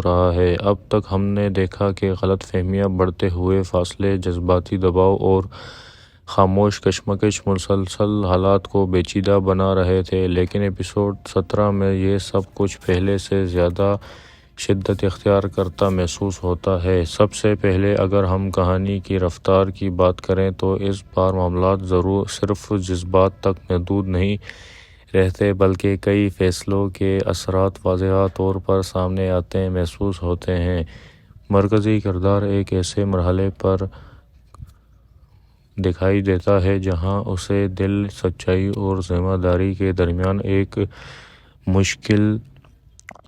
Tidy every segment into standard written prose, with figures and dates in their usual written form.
رہا ہے۔ اب تک ہم نے دیکھا کہ غلط فہمیاں، بڑھتے ہوئے فاصلے، جذباتی دباؤ اور خاموش کشمکش مسلسل حالات کو پیچیدہ بنا رہے تھے، لیکن ایپیسوڈ 17 میں یہ سب کچھ پہلے سے زیادہ شدت اختیار کرتا محسوس ہوتا ہے۔ سب سے پہلے اگر ہم کہانی کی رفتار کی بات کریں تو اس بار معاملات صرف جذبات تک محدود نہیں رہتے، بلکہ کئی فیصلوں کے اثرات واضح طور پر سامنے آتے محسوس ہوتے ہیں۔ مرکزی کردار ایک ایسے مرحلے پر دکھائی دیتا ہے جہاں اسے دل، سچائی اور ذمہ داری کے درمیان ایک مشکل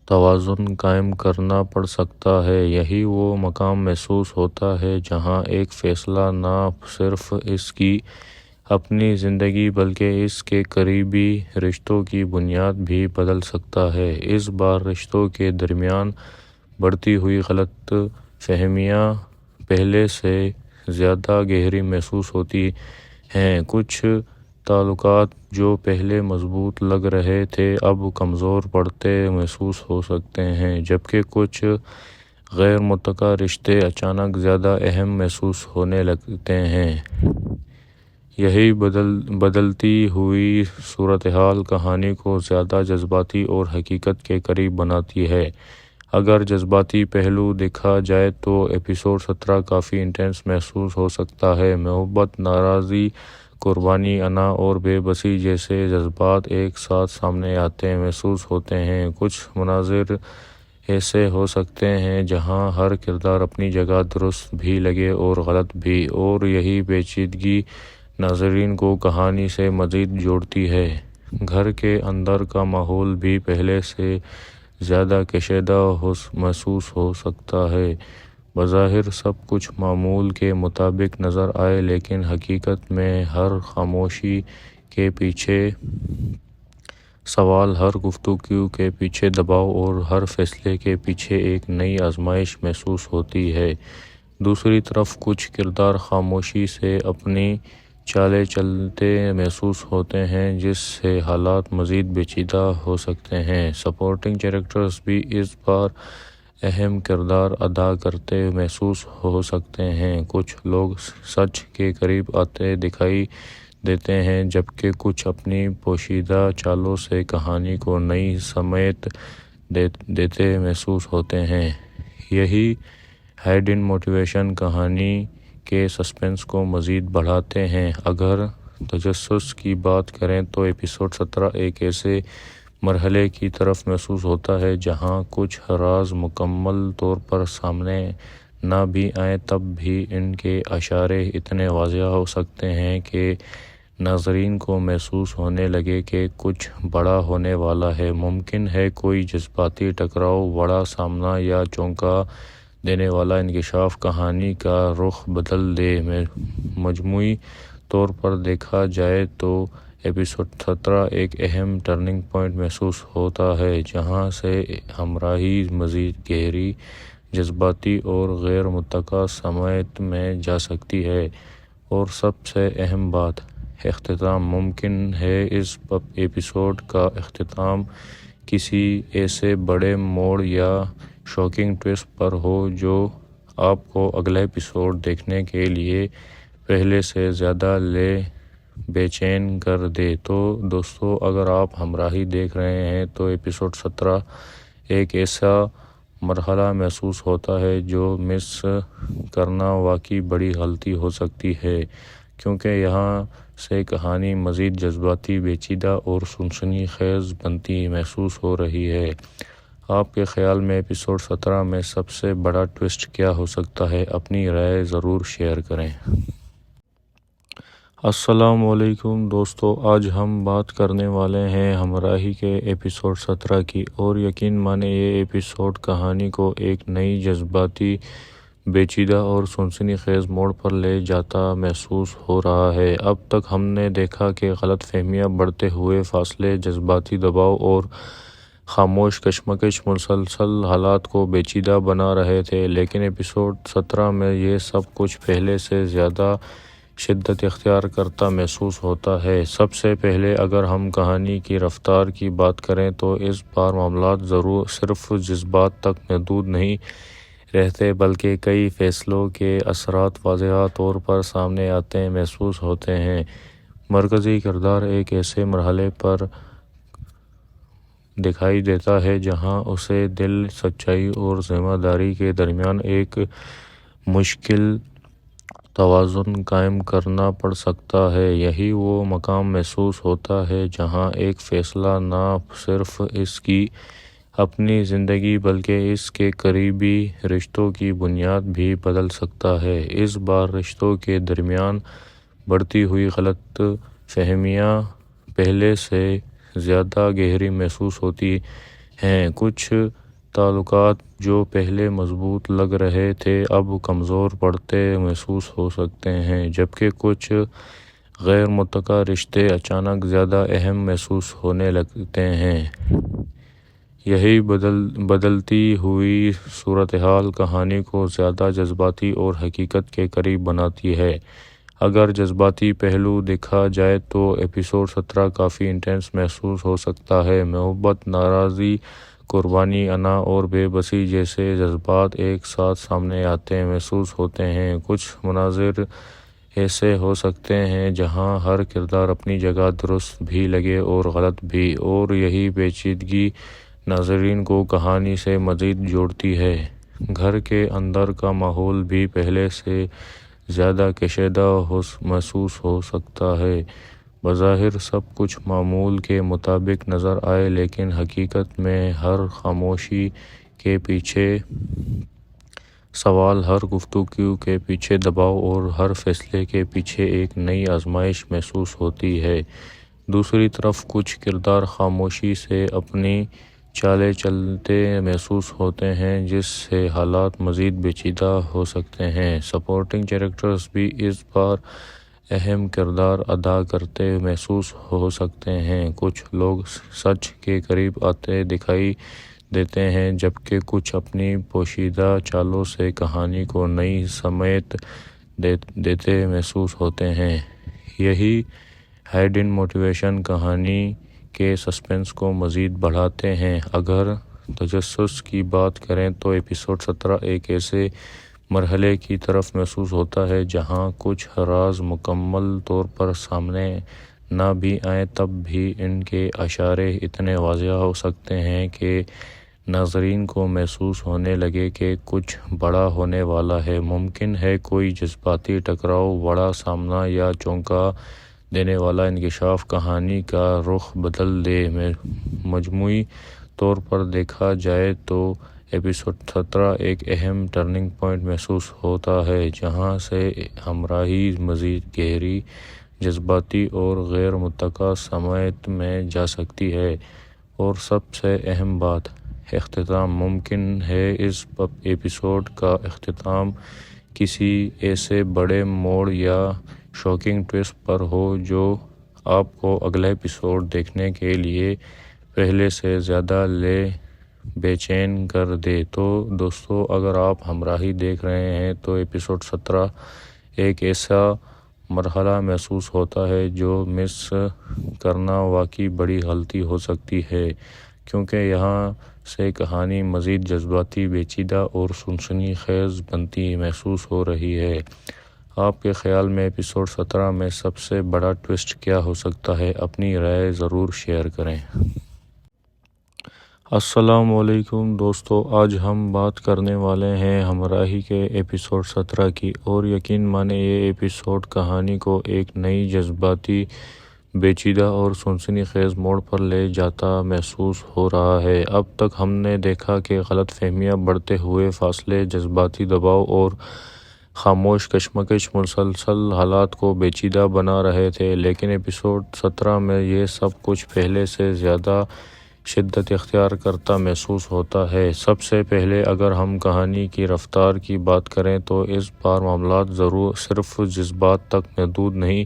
توازن قائم کرنا پڑ سکتا ہے۔ یہی وہ مقام محسوس ہوتا ہے جہاں ایک فیصلہ نہ صرف اس کی اپنی زندگی بلکہ اس کے قریبی رشتوں کی بنیاد بھی بدل سکتا ہے۔ اس بار رشتوں کے درمیان بڑھتی ہوئی غلط فہمیاں پہلے سے زیادہ گہری محسوس ہوتی ہیں۔ کچھ تعلقات جو پہلے مضبوط لگ رہے تھے اب کمزور پڑتے محسوس ہو سکتے ہیں، جبکہ کچھ غیر متوقع رشتے اچانک زیادہ اہم محسوس ہونے لگتے ہیں۔ یہی بدلتی ہوئی صورتحال کہانی کو زیادہ جذباتی اور حقیقت کے قریب بناتی ہے۔ اگر جذباتی پہلو دیکھا جائے تو ایپیسوڈ 17 کافی انٹینس محسوس ہو سکتا ہے۔ محبت، ناراضی، قربانی، انا اور بے بسی جیسے جذبات ایک ساتھ سامنے آتے محسوس ہوتے ہیں۔ کچھ مناظر ایسے ہو سکتے ہیں جہاں ہر کردار اپنی جگہ درست بھی لگے اور غلط بھی، اور یہی پیچیدگی ناظرین کو کہانی سے مزید جوڑتی ہے۔ گھر کے اندر کا ماحول بھی پہلے سے زیادہ کشیدہ محسوس ہو سکتا ہے۔ بظاہر سب کچھ معمول کے مطابق نظر آئے، لیکن حقیقت میں ہر خاموشی کے پیچھے سوال، ہر گفتگو کے پیچھے دباؤ اور ہر فیصلے کے پیچھے ایک نئی آزمائش محسوس ہوتی ہے۔ دوسری طرف کچھ کردار خاموشی سے اپنی چالیں چلتے محسوس ہوتے ہیں، جس سے حالات مزید پیچیدہ ہو سکتے ہیں۔ سپورٹنگ کیریکٹرز بھی اس بار اہم کردار ادا کرتے محسوس ہو سکتے ہیں۔ کچھ لوگ سچ کے قریب آتے دکھائی دیتے ہیں، جبکہ کچھ اپنی پوشیدہ چالوں سے کہانی کو نئی سمت دیتے محسوس ہوتے ہیں۔ یہی ہڈن موٹیویشن کہانی کے سسپنس کو مزید بڑھاتے ہیں۔ اگر تجسس کی بات کریں تو ایپیسوڈ 17 ایک ایسے مرحلے کی طرف محسوس ہوتا ہے جہاں کچھ راز مکمل طور پر سامنے نہ بھی آئیں، تب بھی ان کے اشارے اتنے واضح ہو سکتے ہیں کہ ناظرین کو محسوس ہونے لگے کہ کچھ بڑا ہونے والا ہے۔ ممکن ہے کوئی جذباتی ٹکراؤ، بڑا سامنا یا چونکا دینے والا انکشاف کہانی کا رخ بدل دے۔ مجموعی طور پر دیکھا جائے تو ایپیسوڈ 17 ایک اہم ٹرننگ پوائنٹ محسوس ہوتا ہے، جہاں سے ہمراہی مزید گہری، جذباتی اور غیر متوقع سمت میں جا سکتی ہے۔ اور سب سے اہم بات، اختتام۔ ممکن ہے اس ایپیسوڈ کا اختتام کسی ایسے بڑے موڑ یا شاکنگ ٹوئسٹ پر ہو جو آپ کو اگلا ایپیسوڈ دیکھنے کے لیے پہلے سے زیادہ بے چین کر دے۔ تو دوستو، اگر آپ ہمراہی دیکھ رہے ہیں تو ایپیسوڈ 17 ایک ایسا مرحلہ محسوس ہوتا ہے جو مس کرنا واقعی بڑی غلطی ہو سکتی ہے، کیونکہ یہاں سے کہانی مزید جذباتی، پیچیدہ اور سنسنی خیز بنتی محسوس ہو رہی ہے۔ آپ کے خیال میں ایپیسوڈ 17 میں سب سے بڑا ٹوئسٹ کیا ہو سکتا ہے؟ اپنی رائے ضرور شیئر کریں۔ السلام علیکم دوستو، آج ہم بات کرنے والے ہیں ہمراہی کے ایپیسوڈ 17 کی، اور یقین مانیں یہ ایپیسوڈ کہانی کو ایک نئی، جذباتی، پیچیدہ اور سنسنی خیز موڑ پر لے جاتا محسوس ہو رہا ہے۔ اب تک ہم نے دیکھا کہ غلط فہمیاں، بڑھتے ہوئے فاصلے، جذباتی دباؤ اور خاموش کشمکش مسلسل حالات کو پیچیدہ بنا رہے تھے، لیکن ایپیسوڈ 17 میں یہ سب کچھ پہلے سے زیادہ شدت اختیار کرتا محسوس ہوتا ہے۔ سب سے پہلے اگر ہم کہانی کی رفتار کی بات کریں تو اس بار معاملات صرف جذبات تک محدود نہیں رہتے بلکہ کئی فیصلوں کے اثرات واضح طور پر سامنے آتے محسوس ہوتے ہیں۔ مرکزی کردار ایک ایسے مرحلے پر دکھائی دیتا ہے جہاں اسے دل، سچائی اور ذمہ داری کے درمیان ایک مشکل توازن قائم کرنا پڑ سکتا ہے۔ یہی وہ مقام محسوس ہوتا ہے جہاں ایک فیصلہ نہ صرف اس کی اپنی زندگی بلکہ اس کے قریبی رشتوں کی بنیاد بھی بدل سکتا ہے۔ اس بار رشتوں کے درمیان بڑھتی ہوئی غلط فہمیاں پہلے سے زیادہ گہری محسوس ہوتی ہیں۔ کچھ تعلقات جو پہلے مضبوط لگ رہے تھے اب کمزور پڑتے محسوس ہو سکتے ہیں، جبکہ کچھ غیر متوقع رشتے اچانک زیادہ اہم محسوس ہونے لگتے ہیں۔ یہی بدلتی ہوئی صورتحال کہانی کو زیادہ جذباتی اور حقیقت کے قریب بناتی ہے۔ اگر جذباتی پہلو دیکھا جائے تو ایپیسوڈ 17 کافی انٹینس محسوس ہو سکتا ہے۔ محبت، ناراضی، قربانی، انا اور بے بسی جیسے جذبات ایک ساتھ سامنے آتے محسوس ہوتے ہیں۔ کچھ مناظر ایسے ہو سکتے ہیں جہاں ہر کردار اپنی جگہ درست بھی لگے اور غلط بھی، اور یہی پیچیدگی ناظرین کو کہانی سے مزید جوڑتی ہے۔ گھر کے اندر کا ماحول بھی پہلے سے زیادہ کشیدہ محسوس ہو سکتا ہے۔ بظاہر سب کچھ معمول کے مطابق نظر آئے، لیکن حقیقت میں ہر خاموشی کے پیچھے سوال، ہر گفتگو کے پیچھے دباؤ اور ہر فیصلے کے پیچھے ایک نئی آزمائش محسوس ہوتی ہے۔ دوسری طرف کچھ کردار خاموشی سے اپنی چالیں چلتے محسوس ہوتے ہیں، جس سے حالات مزید پیچیدہ ہو سکتے ہیں۔ سپورٹنگ کیریکٹرز بھی اس بار اہم کردار ادا کرتے محسوس ہو سکتے ہیں۔ کچھ لوگ سچ کے قریب آتے دکھائی دیتے ہیں، جبکہ کچھ اپنی پوشیدہ چالوں سے کہانی کو نئی سمت دیتے محسوس ہوتے ہیں۔ یہی ہڈن موٹیویشن کہانی کے سسپنس کو مزید بڑھاتے ہیں۔ اگر تجسس کی بات کریں تو ایپیسوڈ 17 ایک ایسے مرحلے کی طرف محسوس ہوتا ہے جہاں کچھ راز مکمل طور پر سامنے نہ بھی آئیں تب بھی ان کے اشارے اتنے واضح ہو سکتے ہیں کہ ناظرین کو محسوس ہونے لگے کہ کچھ بڑا ہونے والا ہے۔ ممکن ہے کوئی جذباتی ٹکراؤ، بڑا سامنا یا چونکا دینے والا انکشاف کہانی کا رخ بدل دے۔ مجموعی طور پر دیکھا جائے تو ایپیسوڈ 17 ایک اہم ٹرننگ پوائنٹ محسوس ہوتا ہے، جہاں سے ہمراہی مزید گہری، جذباتی اور غیر متوقع سمت میں جا سکتی ہے۔ اور سب سے اہم بات، اختتام۔ ممکن ہے اس ایپیسوڈ کا اختتام کسی ایسے بڑے موڑ یا شاکنگ ٹوئسٹ پر ہو جو آپ کو اگلا ایپیسوڈ دیکھنے کے لیے پہلے سے زیادہ بے چین کر دے۔ تو دوستو، اگر آپ ہمراہی دیکھ رہے ہیں تو ایپیسوڈ 17 ایک ایسا مرحلہ محسوس ہوتا ہے جو مس کرنا واقعی بڑی غلطی ہو سکتی ہے، کیونکہ یہاں سے کہانی مزید جذباتی، پیچیدہ اور سنسنی خیز بنتی محسوس ہو رہی ہے۔ آپ کے خیال میں ایپیسوڈ 17 میں سب سے بڑا ٹوئسٹ کیا ہو سکتا ہے؟ اپنی رائے ضرور شیئر کریں۔ السلام علیکم دوستو، آج ہم بات کرنے والے ہیں ہمراہی کے ایپیسوڈ 17 کی، اور یقین مانیں یہ ایپیسوڈ کہانی کو ایک نئی جذباتی، پیچیدہ اور سنسنی خیز موڑ پر لے جاتا محسوس ہو رہا ہے۔ اب تک ہم نے دیکھا کہ غلط فہمیاں، بڑھتے ہوئے فاصلے، جذباتی دباؤ اور خاموش کشمکش مسلسل حالات کو پیچیدہ بنا رہے تھے، لیکن ایپیسوڈ 17 میں یہ سب کچھ پہلے سے زیادہ شدت اختیار کرتا محسوس ہوتا ہے۔ سب سے پہلے اگر ہم کہانی کی رفتار کی بات کریں تو اس بار معاملات صرف جذبات تک محدود نہیں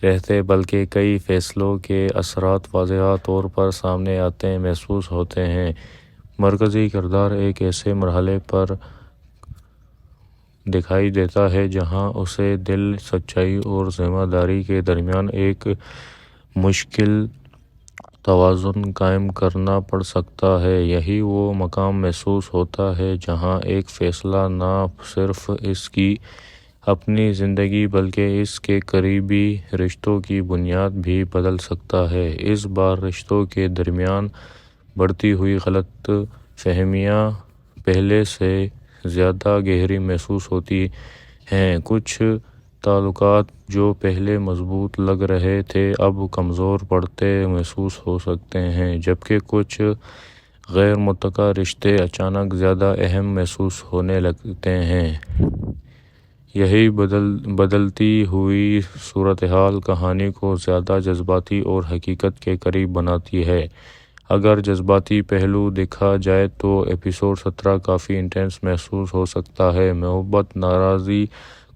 رہتے بلکہ کئی فیصلوں کے اثرات واضح طور پر سامنے آتے محسوس ہوتے ہیں۔ مرکزی کردار ایک ایسے مرحلے پر دکھائی دیتا ہے جہاں اسے دل، سچائی اور ذمہ داری کے درمیان ایک مشکل توازن قائم کرنا پڑ سکتا ہے۔ یہی وہ مقام محسوس ہوتا ہے جہاں ایک فیصلہ نہ صرف اس کی اپنی زندگی بلکہ اس کے قریبی رشتوں کی بنیاد بھی بدل سکتا ہے۔ اس بار رشتوں کے درمیان بڑھتی ہوئی غلط فہمیاں پہلے سے زیادہ گہری محسوس ہوتی ہیں۔ کچھ تعلقات جو پہلے مضبوط لگ رہے تھے اب کمزور پڑتے محسوس ہو سکتے ہیں، جبکہ کچھ غیر متوقع رشتے اچانک زیادہ اہم محسوس ہونے لگتے ہیں۔ یہی بدلتی ہوئی صورتحال کہانی کو زیادہ جذباتی اور حقیقت کے قریب بناتی ہے۔ اگر جذباتی پہلو دیکھا جائے تو ایپیسوڈ 17 کافی انٹینس محسوس ہو سکتا ہے۔ محبت، ناراضی،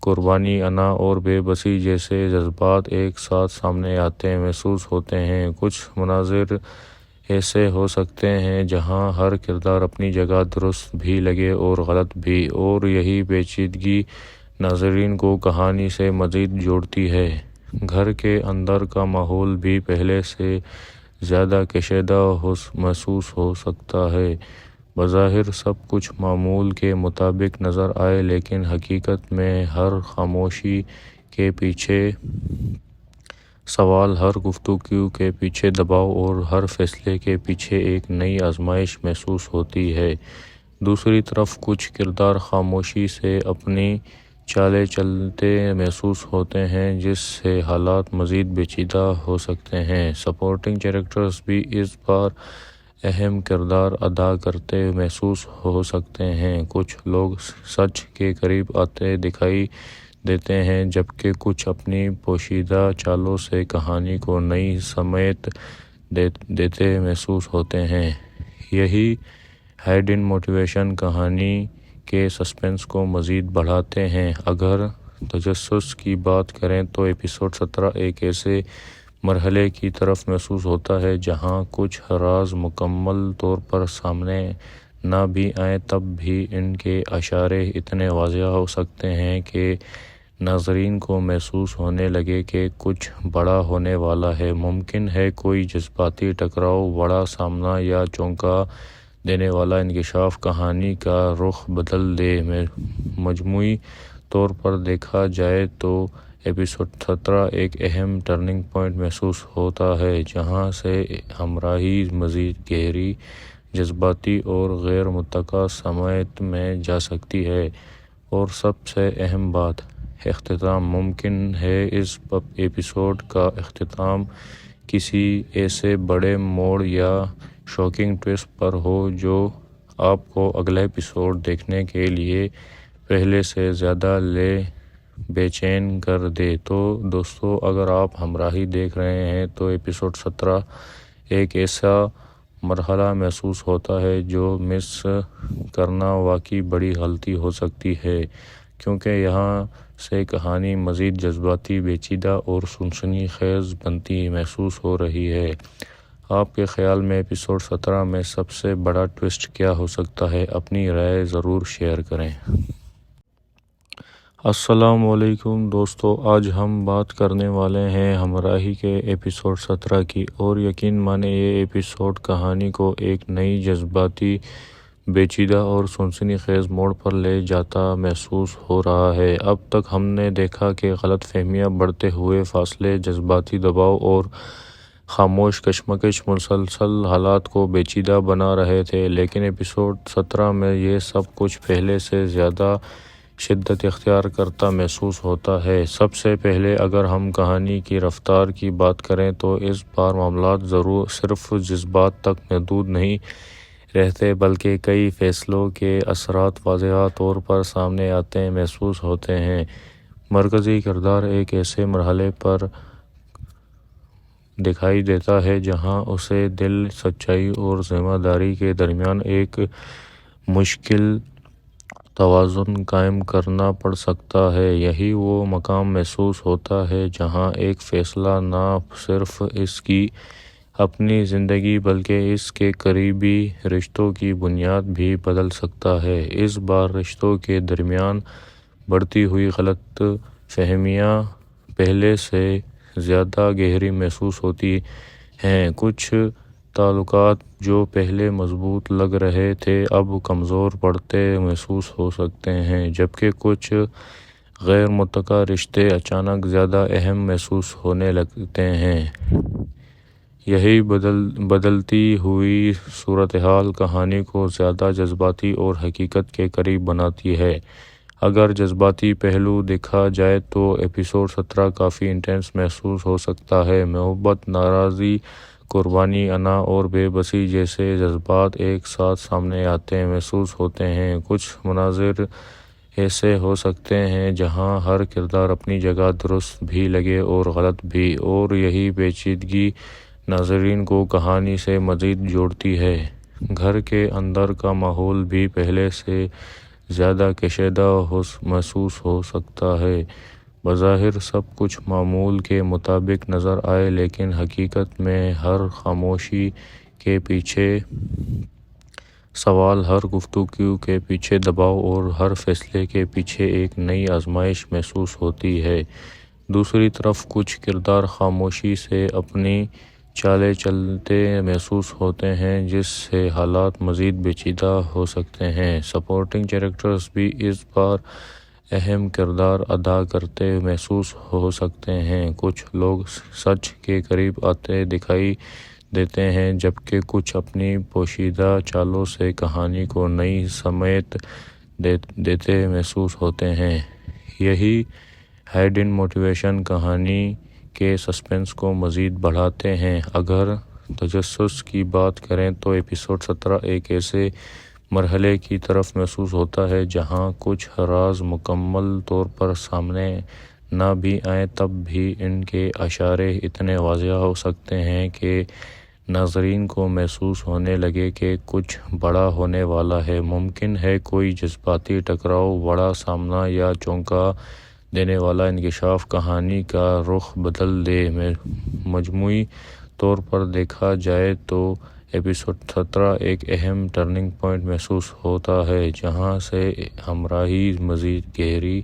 قربانی، انا اور بے بسی جیسے جذبات ایک ساتھ سامنے آتے محسوس ہوتے ہیں۔ کچھ مناظر ایسے ہو سکتے ہیں جہاں ہر کردار اپنی جگہ درست بھی لگے اور غلط بھی، اور یہی پیچیدگی ناظرین کو کہانی سے مزید جوڑتی ہے۔ گھر کے اندر کا ماحول بھی پہلے سے زیادہ کشیدہ محسوس ہو سکتا ہے۔ بظاہر سب کچھ معمول کے مطابق نظر آئے، لیکن حقیقت میں ہر خاموشی کے پیچھے سوال، ہر گفتگو کے پیچھے دباؤ اور ہر فیصلے کے پیچھے ایک نئی آزمائش محسوس ہوتی ہے۔ دوسری طرف کچھ کردار خاموشی سے اپنی چالیں چلتے محسوس ہوتے ہیں، جس سے حالات مزید پیچیدہ ہو سکتے ہیں۔ سپورٹنگ کیریکٹرز بھی اس بار اہم کردار ادا کرتے محسوس ہو سکتے ہیں۔ کچھ لوگ سچ کے قریب آتے دکھائی دیتے ہیں، جبکہ کچھ اپنی پوشیدہ چالوں سے کہانی کو نئی سمت دیتے محسوس ہوتے ہیں۔ یہی ہڈن موٹیویشن کہانی کے سسپنس کو مزید بڑھاتے ہیں۔ اگر تجسس کی بات کریں تو ایپیسوڈ 17 ایک ایسے مرحلے کی طرف محسوس ہوتا ہے جہاں کچھ راز مکمل طور پر سامنے نہ بھی آئیں، تب بھی ان کے اشارے اتنے واضح ہو سکتے ہیں کہ ناظرین کو محسوس ہونے لگے کہ کچھ بڑا ہونے والا ہے۔ ممکن ہے کوئی جذباتی ٹکراؤ، بڑا سامنا یا چونکا دینے والا انکشاف کہانی کا رخ بدل دے۔ مجموعی طور پر دیکھا جائے تو ایپیسوڈ 17 ایک اہم ٹرننگ پوائنٹ محسوس ہوتا ہے، جہاں سے ہمراہی مزید گہری، جذباتی اور غیر متوقع سمت میں جا سکتی ہے۔ اور سب سے اہم بات، اختتام۔ ممکن ہے اس ایپیسوڈ کا اختتام کسی ایسے بڑے موڑ یا شاکنگ ٹوئسٹ پر ہو جو آپ کو اگلا ایپیسوڈ دیکھنے کے لیے پہلے سے زیادہ بے چین کر دے۔ تو دوستو، اگر آپ ہمراہی دیکھ رہے ہیں تو ایپیسوڈ 17 ایک ایسا مرحلہ محسوس ہوتا ہے جو مس کرنا واقعی بڑی غلطی ہو سکتی ہے، کیونکہ یہاں سے کہانی مزید جذباتی، پیچیدہ اور سنسنی خیز بنتی محسوس ہو رہی ہے۔ آپ کے خیال میں ایپیسوڈ 17 میں سب سے بڑا ٹوئسٹ کیا ہو سکتا ہے؟ اپنی رائے ضرور شیئر کریں۔ السلام علیکم دوستو، آج ہم بات کرنے والے ہیں ہمراہی کے ایپیسوڈ 17 کی، اور یقین مانیں یہ ایپیسوڈ کہانی کو ایک نئی جذباتی، پیچیدہ اور سنسنی خیز موڑ پر لے جاتا محسوس ہو رہا ہے۔ اب تک ہم نے دیکھا کہ غلط فہمیاں، بڑھتے ہوئے فاصلے، جذباتی دباؤ اور خاموش کشمکش مسلسل حالات کو پیچیدہ بنا رہے تھے، لیکن ایپیسوڈ 17 میں یہ سب کچھ پہلے سے زیادہ شدت اختیار کرتا محسوس ہوتا ہے۔ سب سے پہلے اگر ہم کہانی کی رفتار کی بات کریں تو اس بار معاملات صرف جذبات تک محدود نہیں رہتے، بلکہ کئی فیصلوں کے اثرات واضح طور پر سامنے آتے محسوس ہوتے ہیں۔ مرکزی کردار ایک ایسے مرحلے پر دکھائی دیتا ہے جہاں اسے دل، سچائی اور ذمہ داری کے درمیان ایک مشکل توازن قائم کرنا پڑ سکتا ہے۔ یہی وہ مقام محسوس ہوتا ہے جہاں ایک فیصلہ نہ صرف اس کی اپنی زندگی بلکہ اس کے قریبی رشتوں کی بنیاد بھی بدل سکتا ہے۔ اس بار رشتوں کے درمیان بڑھتی ہوئی غلط فہمیاں پہلے سے زیادہ گہری محسوس ہوتی ہیں۔ کچھ تعلقات جو پہلے مضبوط لگ رہے تھے اب کمزور پڑتے محسوس ہو سکتے ہیں، جبکہ کچھ غیر متوقع رشتے اچانک زیادہ اہم محسوس ہونے لگتے ہیں۔ یہی بدلتی ہوئی صورتحال کہانی کو زیادہ جذباتی اور حقیقت کے قریب بناتی ہے۔ اگر جذباتی پہلو دیکھا جائے تو ایپیسوڈ 17 کافی انٹینس محسوس ہو سکتا ہے۔ محبت، ناراضی، قربانی، انا اور بے بسی جیسے جذبات ایک ساتھ سامنے آتے محسوس ہوتے ہیں۔ کچھ مناظر ایسے ہو سکتے ہیں جہاں ہر کردار اپنی جگہ درست بھی لگے اور غلط بھی، اور یہی پیچیدگی ناظرین کو کہانی سے مزید جوڑتی ہے۔ گھر کے اندر کا ماحول بھی پہلے سے زیادہ کشیدہ محسوس ہو سکتا ہے۔ بظاہر سب کچھ معمول کے مطابق نظر آئے، لیکن حقیقت میں ہر خاموشی کے پیچھے سوال، ہر گفتگو کے پیچھے دباؤ اور ہر فیصلے کے پیچھے ایک نئی آزمائش محسوس ہوتی ہے۔ دوسری طرف کچھ کردار خاموشی سے اپنی چالیں چلتے محسوس ہوتے ہیں، جس سے حالات مزید پیچیدہ ہو سکتے ہیں۔ سپورٹنگ کیریکٹرز بھی اس بار اہم کردار ادا کرتے محسوس ہو سکتے ہیں۔ کچھ لوگ سچ کے قریب آتے دکھائی دیتے ہیں، جبکہ کچھ اپنی پوشیدہ چالوں سے کہانی کو نئی سمت دیتے محسوس ہوتے ہیں۔ یہی ہڈن موٹیویشن کہانی کے سسپنس کو مزید بڑھاتے ہیں۔ اگر تجسس کی بات کریں تو ایپیسوڈ 17 ایک ایسے مرحلے کی طرف محسوس ہوتا ہے جہاں کچھ راز مکمل طور پر سامنے نہ بھی آئیں، تب بھی ان کے اشارے اتنے واضح ہو سکتے ہیں کہ ناظرین کو محسوس ہونے لگے کہ کچھ بڑا ہونے والا ہے۔ ممکن ہے کوئی جذباتی ٹکراؤ، بڑا سامنا یا چونکا دینے والا انکشاف کہانی کا رخ بدل دے۔ مجموعی طور پر دیکھا جائے تو ایپیسوڈ 17 ایک اہم ٹرننگ پوائنٹ محسوس ہوتا ہے، جہاں سے ہمراہی مزید گہری،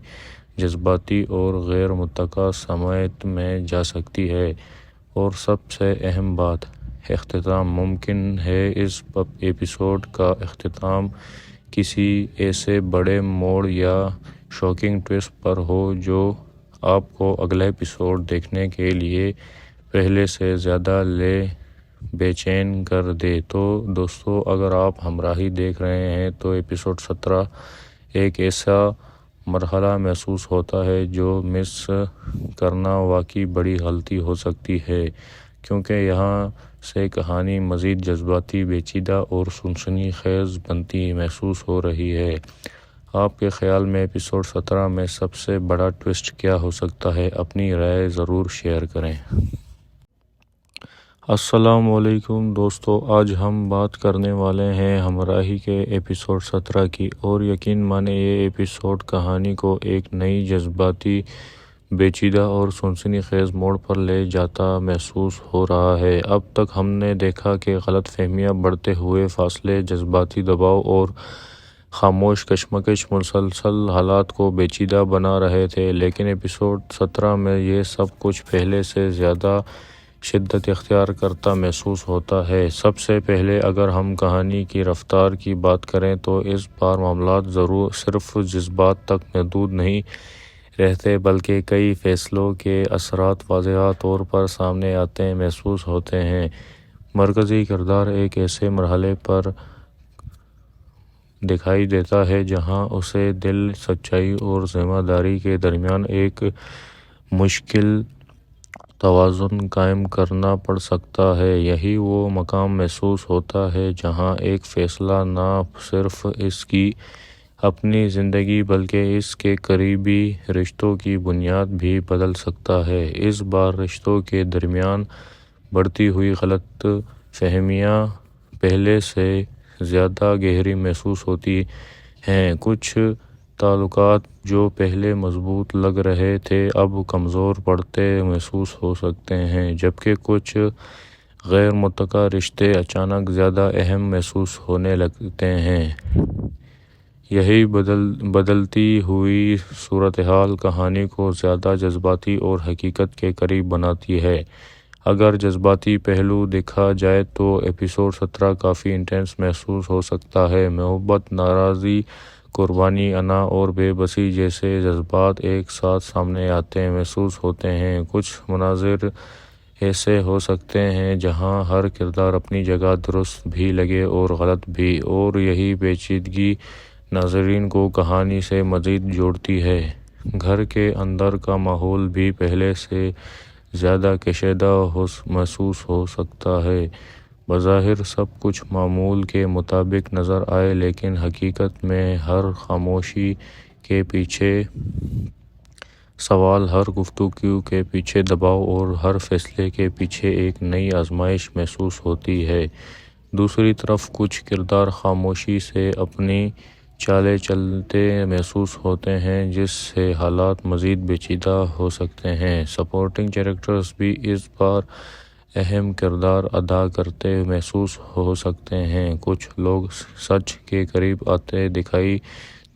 جذباتی اور غیر متوقع سمت میں جا سکتی ہے۔ اور سب سے اہم بات، اختتام۔ ممکن ہے اس ایپیسوڈ کا اختتام کسی ایسے بڑے موڑ یا شاکنگ ٹوئسٹ پر ہو جو آپ کو اگلا ایپیسوڈ دیکھنے کے لیے پہلے سے زیادہ بے چین کر دے۔ تو دوستو، اگر آپ ہمراہی دیکھ رہے ہیں تو ایپیسوڈ 17 ایک ایسا مرحلہ محسوس ہوتا ہے جو مس کرنا واقعی بڑی غلطی ہو سکتی ہے، کیونکہ یہاں سے کہانی مزید جذباتی، پیچیدہ اور سنسنی خیز بنتی محسوس ہو رہی ہے۔ آپ کے خیال میں ایپیسوڈ 17 میں سب سے بڑا ٹوئسٹ کیا ہو سکتا ہے؟ اپنی رائے ضرور شیئر کریں۔ السلام علیکم دوستو، آج ہم بات کرنے والے ہیں ہمراہی کے ایپیسوڈ 17 کی، اور یقین مانیں یہ ایپیسوڈ کہانی کو ایک نئی جذباتی، پیچیدہ اور سنسنی خیز موڑ پر لے جاتا محسوس ہو رہا ہے۔ اب تک ہم نے دیکھا کہ غلط فہمیاں، بڑھتے ہوئے فاصلے، جذباتی دباؤ اور خاموش کشمکش مسلسل حالات کو پیچیدہ بنا رہے تھے، لیکن ایپیسوڈ 17 میں یہ سب کچھ پہلے سے زیادہ شدت اختیار کرتا محسوس ہوتا ہے۔ سب سے پہلے اگر ہم کہانی کی رفتار کی بات کریں تو اس بار معاملات صرف جذبات تک محدود نہیں رہتے، بلکہ کئی فیصلوں کے اثرات واضح طور پر سامنے آتے محسوس ہوتے ہیں۔ مرکزی کردار ایک ایسے مرحلے پر دکھائی دیتا ہے جہاں اسے دل، سچائی اور ذمہ داری کے درمیان ایک مشکل توازن قائم کرنا پڑ سکتا ہے۔ یہی وہ مقام محسوس ہوتا ہے جہاں ایک فیصلہ نہ صرف اس کی اپنی زندگی بلکہ اس کے قریبی رشتوں کی بنیاد بھی بدل سکتا ہے۔ اس بار رشتوں کے درمیان بڑھتی ہوئی غلط فہمیاں پہلے سے زیادہ گہری محسوس ہوتی ہیں۔ کچھ تعلقات جو پہلے مضبوط لگ رہے تھے اب کمزور پڑتے محسوس ہو سکتے ہیں، جبکہ کچھ غیر متوقع رشتے اچانک زیادہ اہم محسوس ہونے لگتے ہیں۔ یہی بدلتی ہوئی صورتحال کہانی کو زیادہ جذباتی اور حقیقت کے قریب بناتی ہے۔ اگر جذباتی پہلو دیکھا جائے تو ایپیسوڈ 17 کافی انٹینس محسوس ہو سکتا ہے۔ محبت، ناراضی، قربانی، انا اور بے بسی جیسے جذبات ایک ساتھ سامنے آتے محسوس ہوتے ہیں۔ کچھ مناظر ایسے ہو سکتے ہیں جہاں ہر کردار اپنی جگہ درست بھی لگے اور غلط بھی، اور یہی پیچیدگی ناظرین کو کہانی سے مزید جوڑتی ہے۔ گھر کے اندر کا ماحول بھی پہلے سے زیادہ کشیدہ محسوس ہو سکتا ہے۔ بظاہر سب کچھ معمول کے مطابق نظر آئے، لیکن حقیقت میں ہر خاموشی کے پیچھے سوال، ہر گفتگو کے پیچھے دباؤ اور ہر فیصلے کے پیچھے ایک نئی آزمائش محسوس ہوتی ہے۔ دوسری طرف کچھ کردار خاموشی سے اپنی چالیں چلتے محسوس ہوتے ہیں، جس سے حالات مزید پیچیدہ ہو سکتے ہیں۔ سپورٹنگ کیریکٹرز بھی اس بار اہم کردار ادا کرتے محسوس ہو سکتے ہیں۔ کچھ لوگ سچ کے قریب آتے دکھائی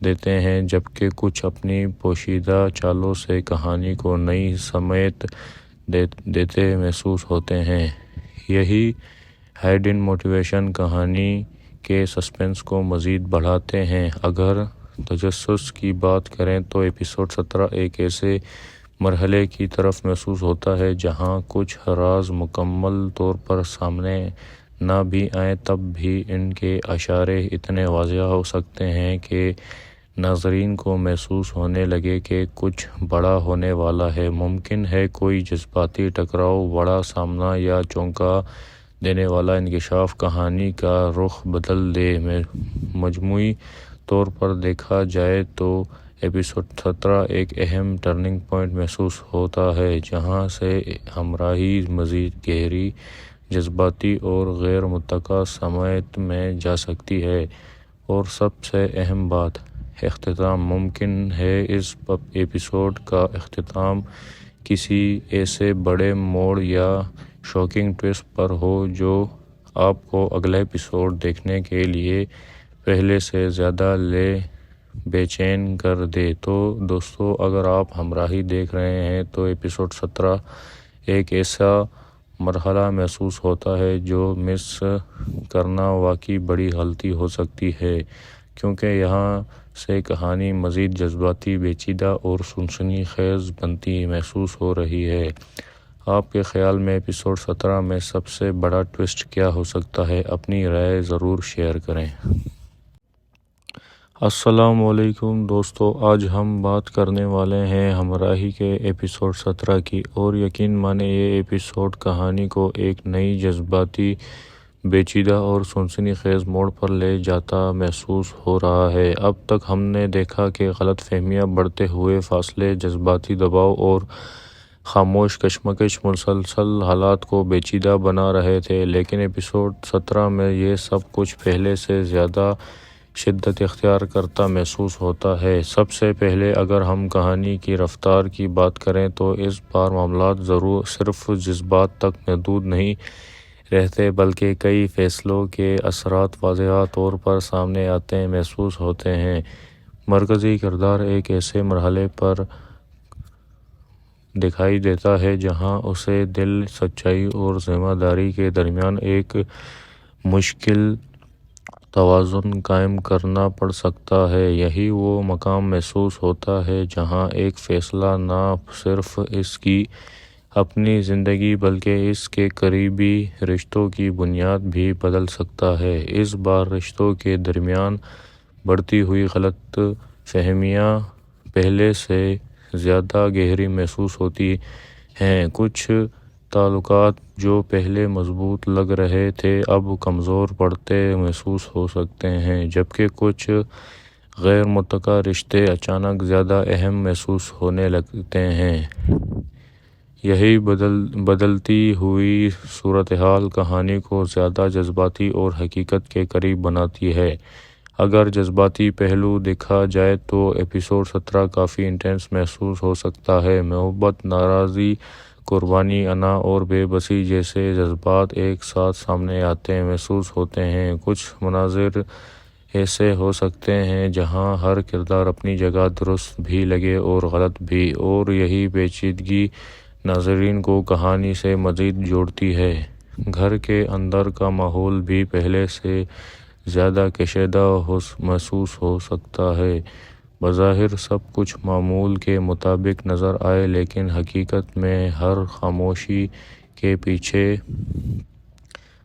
دیتے ہیں، جبکہ کچھ اپنی پوشیدہ چالوں سے کہانی کو نئی سمت دیتے محسوس ہوتے ہیں۔ یہی ہڈن موٹیویشن کہانی کے سسپنس کو مزید بڑھاتے ہیں۔ اگر تجسس کی بات کریں تو ایپیسوڈ 17 ایک ایسے مرحلے کی طرف محسوس ہوتا ہے جہاں کچھ راز مکمل طور پر سامنے نہ بھی آئیں، تب بھی ان کے اشارے اتنے واضح ہو سکتے ہیں کہ ناظرین کو محسوس ہونے لگے کہ کچھ بڑا ہونے والا ہے۔ ممکن ہے کوئی جذباتی ٹکراؤ، بڑا سامنا یا چونکا دینے والا انکشاف کہانی کا رخ بدل دے۔ مجموعی طور پر دیکھا جائے تو ایپیسوڈ 17 ایک اہم ٹرننگ پوائنٹ محسوس ہوتا ہے، جہاں سے ہمراہی مزید گہری، جذباتی اور غیر متوقع سمت میں جا سکتی ہے۔ اور سب سے اہم بات، اختتام۔ ممکن ہے اس ایپیسوڈ کا اختتام کسی ایسے بڑے موڑ یا شاکنگ ٹوئسٹ پر ہو جو آپ کو اگلا ایپیسوڈ دیکھنے کے لیے پہلے سے زیادہ بے چین کر دے۔ تو دوستو، اگر آپ ہمراہی دیکھ رہے ہیں تو ایپیسوڈ 17 ایک ایسا مرحلہ محسوس ہوتا ہے جو مس کرنا واقعی بڑی غلطی ہو سکتی ہے، کیونکہ یہاں سے کہانی مزید جذباتی، پیچیدہ اور سنسنی خیز بنتی محسوس ہو رہی ہے۔ آپ کے خیال میں ایپیسوڈ 17 میں سب سے بڑا ٹوئسٹ کیا ہو سکتا ہے؟ اپنی رائے ضرور شیئر کریں۔ السلام علیکم دوستو، آج ہم بات کرنے والے ہیں ہمراہی کے ایپیسوڈ 17 کی، اور یقین مانیں یہ ایپیسوڈ کہانی کو ایک نئی جذباتی، پیچیدہ اور سنسنی خیز موڑ پر لے جاتا محسوس ہو رہا ہے۔ اب تک ہم نے دیکھا کہ غلط فہمیاں، بڑھتے ہوئے فاصلے، جذباتی دباؤ اور خاموش کشمکش مسلسل حالات کو پیچیدہ بنا رہے تھے، لیکن ایپیسوڈ 17 میں یہ سب کچھ پہلے سے زیادہ شدت اختیار کرتا محسوس ہوتا ہے۔ سب سے پہلے اگر ہم کہانی کی رفتار کی بات کریں تو اس بار معاملات صرف جذبات تک محدود نہیں رہتے، بلکہ کئی فیصلوں کے اثرات واضح طور پر سامنے آتے محسوس ہوتے ہیں۔ مرکزی کردار ایک ایسے مرحلے پر دکھائی دیتا ہے جہاں اسے دل، سچائی اور ذمہ داری کے درمیان ایک مشکل توازن قائم کرنا پڑ سکتا ہے۔ یہی وہ مقام محسوس ہوتا ہے جہاں ایک فیصلہ نہ صرف اس کی اپنی زندگی بلکہ اس کے قریبی رشتوں کی بنیاد بھی بدل سکتا ہے۔ اس بار رشتوں کے درمیان بڑھتی ہوئی غلط فہمیاں پہلے سے زیادہ گہری محسوس ہوتی ہیں۔ کچھ تعلقات جو پہلے مضبوط لگ رہے تھے اب کمزور پڑتے محسوس ہو سکتے ہیں، جبکہ کچھ غیر متوقع رشتے اچانک زیادہ اہم محسوس ہونے لگتے ہیں۔ یہی بدلتی ہوئی صورتحال کہانی کو زیادہ جذباتی اور حقیقت کے قریب بناتی ہے۔ اگر جذباتی پہلو دیکھا جائے تو ایپیسوڈ 17 کافی انٹینس محسوس ہو سکتا ہے۔ محبت، ناراضی، قربانی، انا اور بے بسی جیسے جذبات ایک ساتھ سامنے آتے محسوس ہوتے ہیں۔ کچھ مناظر ایسے ہو سکتے ہیں جہاں ہر کردار اپنی جگہ درست بھی لگے اور غلط بھی، اور یہی پیچیدگی ناظرین کو کہانی سے مزید جوڑتی ہے۔ گھر کے اندر کا ماحول بھی پہلے سے زیادہ کشیدہ محسوس ہو سکتا ہے۔ بظاہر سب کچھ معمول کے مطابق نظر آئے، لیکن حقیقت میں ہر خاموشی کے پیچھے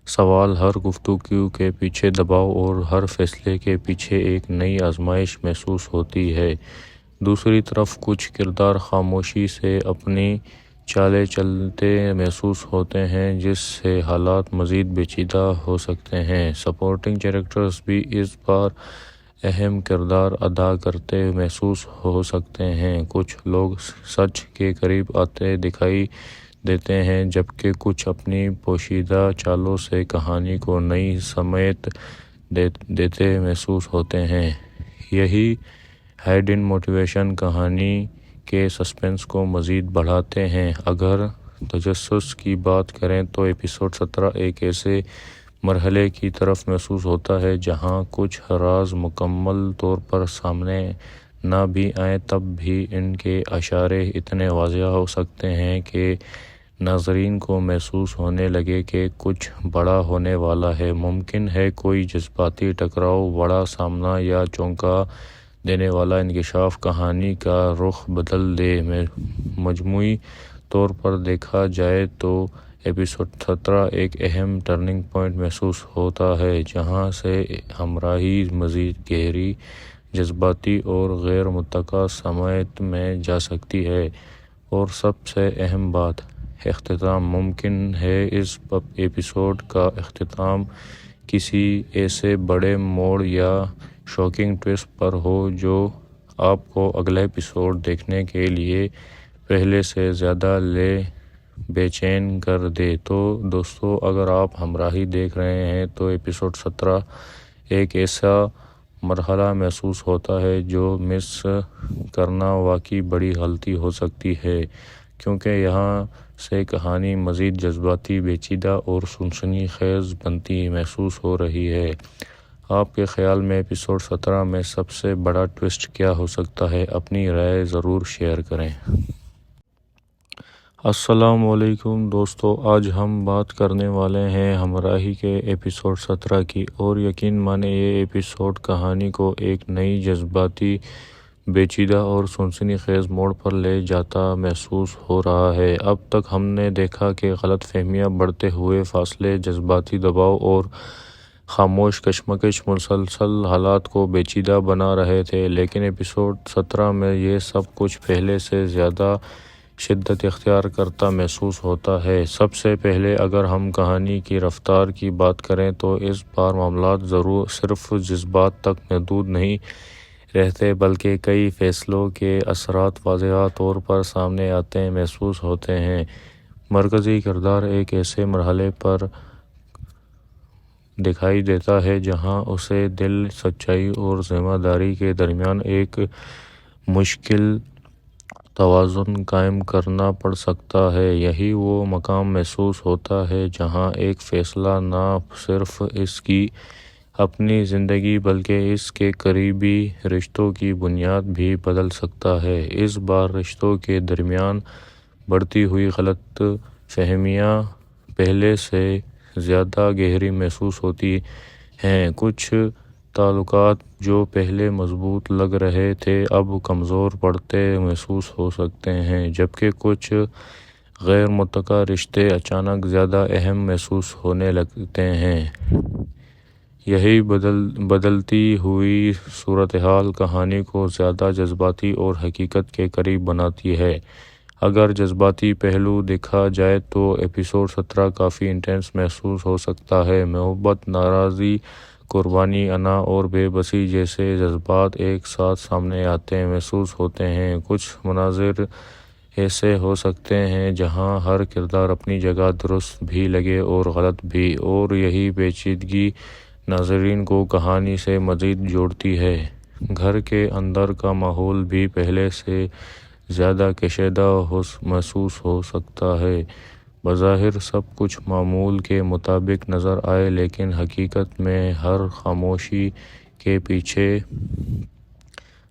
سوال، ہر گفتگو کے پیچھے دباؤ اور ہر فیصلے کے پیچھے ایک نئی آزمائش محسوس ہوتی ہے۔ دوسری طرف کچھ کردار خاموشی سے اپنی چالیں چلتے محسوس ہوتے ہیں، جس سے حالات مزید پیچیدہ ہو سکتے ہیں۔ سپورٹنگ کیریکٹرز بھی اس بار اہم کردار ادا کرتے محسوس ہو سکتے ہیں۔ کچھ لوگ سچ کے قریب آتے دکھائی دیتے ہیں، جبکہ کچھ اپنی پوشیدہ چالوں سے کہانی کو نئی سمت دیتے محسوس ہوتے ہیں۔ یہی ہڈن موٹیویشن کہانی کے سسپنس کو مزید بڑھاتے ہیں۔ اگر تجسس کی بات کریں تو ایپیسوڈ 17 ایک ایسے مرحلے کی طرف محسوس ہوتا ہے جہاں کچھ راز مکمل طور پر سامنے نہ بھی آئیں، تب بھی ان کے اشارے اتنے واضح ہو سکتے ہیں کہ ناظرین کو محسوس ہونے لگے کہ کچھ بڑا ہونے والا ہے۔ ممکن ہے کوئی جذباتی ٹکراؤ، بڑا سامنا یا چونکا دینے والا انکشاف کہانی کا رخ بدل دے۔ مجموعی طور پر دیکھا جائے تو ایپیسوڈ 17 ایک اہم ٹرننگ پوائنٹ محسوس ہوتا ہے، جہاں سے ہمراہی مزید گہری، جذباتی اور غیر متوقع سمت میں جا سکتی ہے۔ اور سب سے اہم بات، اختتام۔ ممکن ہے اس ایپیسوڈ کا اختتام کسی ایسے بڑے موڑ یا شاکنگ ٹوئسٹ پر ہو جو آپ کو اگلا ایپیسوڈ دیکھنے کے لیے پہلے سے زیادہ بے چین کر دے۔ تو دوستو، اگر آپ ہمراہی دیکھ رہے ہیں تو ایپیسوڈ 17 ایک ایسا مرحلہ محسوس ہوتا ہے جو مس کرنا واقعی بڑی غلطی ہو سکتی ہے، کیونکہ یہاں سے کہانی مزید جذباتی، پیچیدہ اور سنسنی خیز بنتی محسوس ہو رہی ہے۔ آپ کے خیال میں ایپیسوڈ 17 میں سب سے بڑا ٹوئسٹ کیا ہو سکتا ہے؟ اپنی رائے ضرور شیئر کریں۔ السلام علیکم دوستو، آج ہم بات کرنے والے ہیں ہمراہی کے ایپیسوڈ 17 کی، اور یقین مانے یہ ایپیسوڈ کہانی کو ایک نئی جذباتی، پیچیدہ اور سنسنی خیز موڑ پر لے جاتا محسوس ہو رہا ہے۔ اب تک ہم نے دیکھا کہ غلط فہمیاں، بڑھتے ہوئے فاصلے، جذباتی دباؤ اور خاموش کشمکش مسلسل حالات کو پیچیدہ بنا رہے تھے، لیکن ایپیسوڈ 17 میں یہ سب کچھ پہلے سے زیادہ شدت اختیار کرتا محسوس ہوتا ہے۔ سب سے پہلے اگر ہم کہانی کی رفتار کی بات کریں تو اس بار معاملات صرف جذبات تک محدود نہیں رہتے، بلکہ کئی فیصلوں کے اثرات واضح طور پر سامنے آتے محسوس ہوتے ہیں۔ مرکزی کردار ایک ایسے مرحلے پر دکھائی دیتا ہے جہاں اسے دل، سچائی اور ذمہ داری کے درمیان ایک مشکل توازن قائم کرنا پڑ سکتا ہے۔ یہی وہ مقام محسوس ہوتا ہے جہاں ایک فیصلہ نہ صرف اس کی اپنی زندگی بلکہ اس کے قریبی رشتوں کی بنیاد بھی بدل سکتا ہے۔ اس بار رشتوں کے درمیان بڑھتی ہوئی غلط فہمیاں پہلے سے زیادہ گہری محسوس ہوتی ہیں۔ کچھ تعلقات جو پہلے مضبوط لگ رہے تھے اب کمزور پڑتے محسوس ہو سکتے ہیں، جبکہ کچھ غیر متوقع رشتے اچانک زیادہ اہم محسوس ہونے لگتے ہیں۔ یہی بدلتی ہوئی صورتحال کہانی کو زیادہ جذباتی اور حقیقت کے قریب بناتی ہے۔ اگر جذباتی پہلو دیکھا جائے تو ایپیسوڈ 17 کافی انٹینس محسوس ہو سکتا ہے۔ محبت، ناراضی، قربانی، انا اور بے بسی جیسے جذبات ایک ساتھ سامنے آتے محسوس ہوتے ہیں۔ کچھ مناظر ایسے ہو سکتے ہیں جہاں ہر کردار اپنی جگہ درست بھی لگے اور غلط بھی، اور یہی پیچیدگی ناظرین کو کہانی سے مزید جوڑتی ہے۔ گھر کے اندر کا ماحول بھی پہلے سے زیادہ کشیدہ محسوس ہو سکتا ہے۔ بظاہر سب کچھ معمول کے مطابق نظر آئے، لیکن حقیقت میں ہر خاموشی کے پیچھے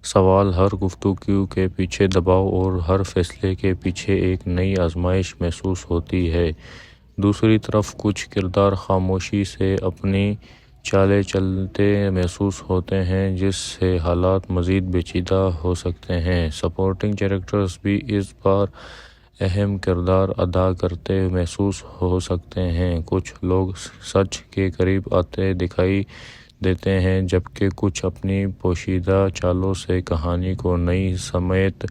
سوال، ہر گفتگو کے پیچھے دباؤ اور ہر فیصلے کے پیچھے ایک نئی آزمائش محسوس ہوتی ہے۔ دوسری طرف کچھ کردار خاموشی سے اپنی چالیں چلتے محسوس ہوتے ہیں، جس سے حالات مزید پیچیدہ ہو سکتے ہیں۔ سپورٹنگ کیریکٹرز بھی اس بار اہم کردار ادا کرتے محسوس ہو سکتے ہیں۔ کچھ لوگ سچ کے قریب آتے دکھائی دیتے ہیں، جبکہ کچھ اپنی پوشیدہ چالوں سے کہانی کو نئی سمت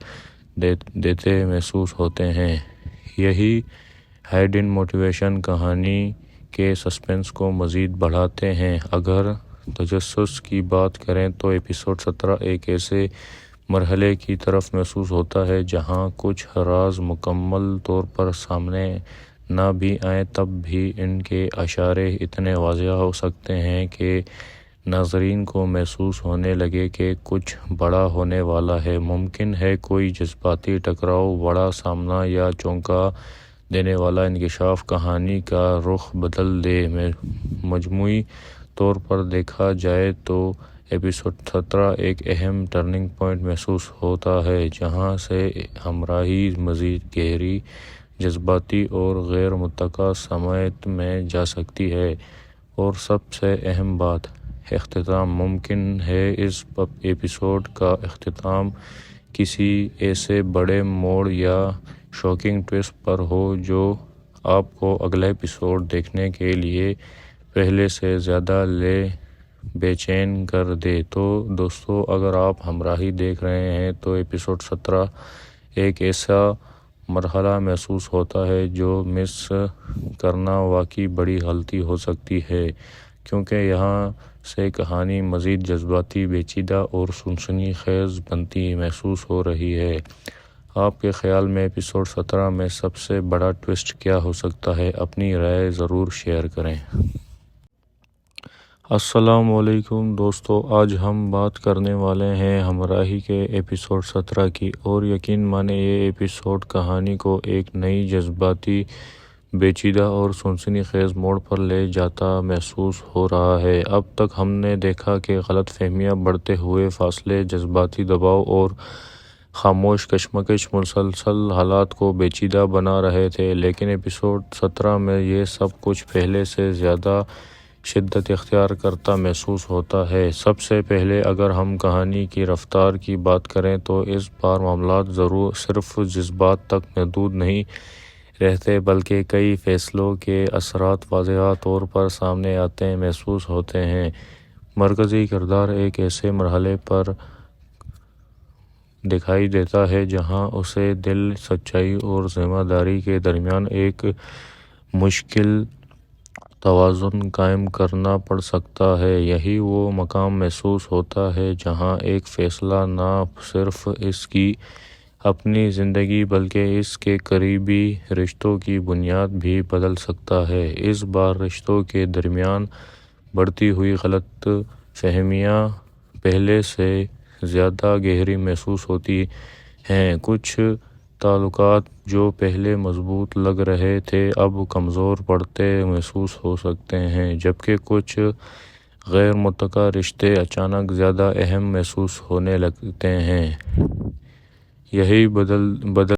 دیتے محسوس ہوتے ہیں۔ یہی ہڈن موٹیویشن کہانی کے سسپنس کو مزید بڑھاتے ہیں۔ اگر تجسس کی بات کریں تو ایپیسوڈ 17 ایک ایسے مرحلے کی طرف محسوس ہوتا ہے جہاں کچھ راز مکمل طور پر سامنے نہ بھی آئیں، تب بھی ان کے اشارے اتنے واضح ہو سکتے ہیں کہ ناظرین کو محسوس ہونے لگے کہ کچھ بڑا ہونے والا ہے۔ ممکن ہے کوئی جذباتی ٹکراؤ، بڑا سامنا یا چونکا دینے والا انکشاف کہانی کا رخ بدل دے۔ مجموعی طور پر دیکھا جائے تو ایپیسوڈ 17 ایک اہم ٹرننگ پوائنٹ محسوس ہوتا ہے، جہاں سے ہمراہی مزید گہری، جذباتی اور غیر متوقع سمت میں جا سکتی ہے۔ اور سب سے اہم بات، اختتام۔ ممکن ہے اس ایپیسوڈ کا اختتام کسی ایسے بڑے موڑ یا شاکنگ ٹوئسٹ پر ہو جو آپ کو اگلا ایپیسوڈ دیکھنے کے لیے پہلے سے زیادہ بے چین کر دے۔ تو دوستو، اگر آپ ہمراہی دیکھ رہے ہیں تو ایپیسوڈ 17 ایک ایسا مرحلہ محسوس ہوتا ہے جو مس کرنا واقعی بڑی غلطی ہو سکتی ہے، کیونکہ یہاں سے کہانی مزید جذباتی، پیچیدہ اور سنسنی خیز بنتی محسوس ہو رہی ہے۔ آپ کے خیال میں ایپیسوڈ 17 میں سب سے بڑا ٹوئسٹ کیا ہو سکتا ہے؟ اپنی رائے ضرور شیئر کریں۔ السلام علیکم دوستو، آج ہم بات کرنے والے ہیں ہمراہی کے ایپیسوڈ 17 کی، اور یقین مانیں یہ ایپیسوڈ کہانی کو ایک نئی جذباتی، پیچیدہ اور سنسنی خیز موڑ پر لے جاتا محسوس ہو رہا ہے۔ اب تک ہم نے دیکھا کہ غلط فہمیاں، بڑھتے ہوئے فاصلے، جذباتی دباؤ اور خاموش کشمکش مسلسل حالات کو پیچیدہ بنا رہے تھے، لیکن ایپیسوڈ 17 میں یہ سب کچھ پہلے سے زیادہ شدت اختیار کرتا محسوس ہوتا ہے۔ سب سے پہلے اگر ہم کہانی کی رفتار کی بات کریں تو اس بار معاملات صرف جذبات تک محدود نہیں رہتے، بلکہ کئی فیصلوں کے اثرات واضح طور پر سامنے آتے محسوس ہوتے ہیں۔ مرکزی کردار ایک ایسے مرحلے پر دکھائی دیتا ہے جہاں اسے دل، سچائی اور ذمہ داری کے درمیان ایک مشکل توازن قائم کرنا پڑ سکتا ہے۔ یہی وہ مقام محسوس ہوتا ہے جہاں ایک فیصلہ نہ صرف اس کی اپنی زندگی بلکہ اس کے قریبی رشتوں کی بنیاد بھی بدل سکتا ہے۔ اس بار رشتوں کے درمیان بڑھتی ہوئی غلط فہمیاں پہلے سے زیادہ گہری محسوس ہوتی ہیں۔ کچھ تعلقات جو پہلے مضبوط لگ رہے تھے اب کمزور پڑتے محسوس ہو سکتے ہیں، جبکہ کچھ غیر متوقع رشتے اچانک زیادہ اہم محسوس ہونے لگتے ہیں۔ یہی بدل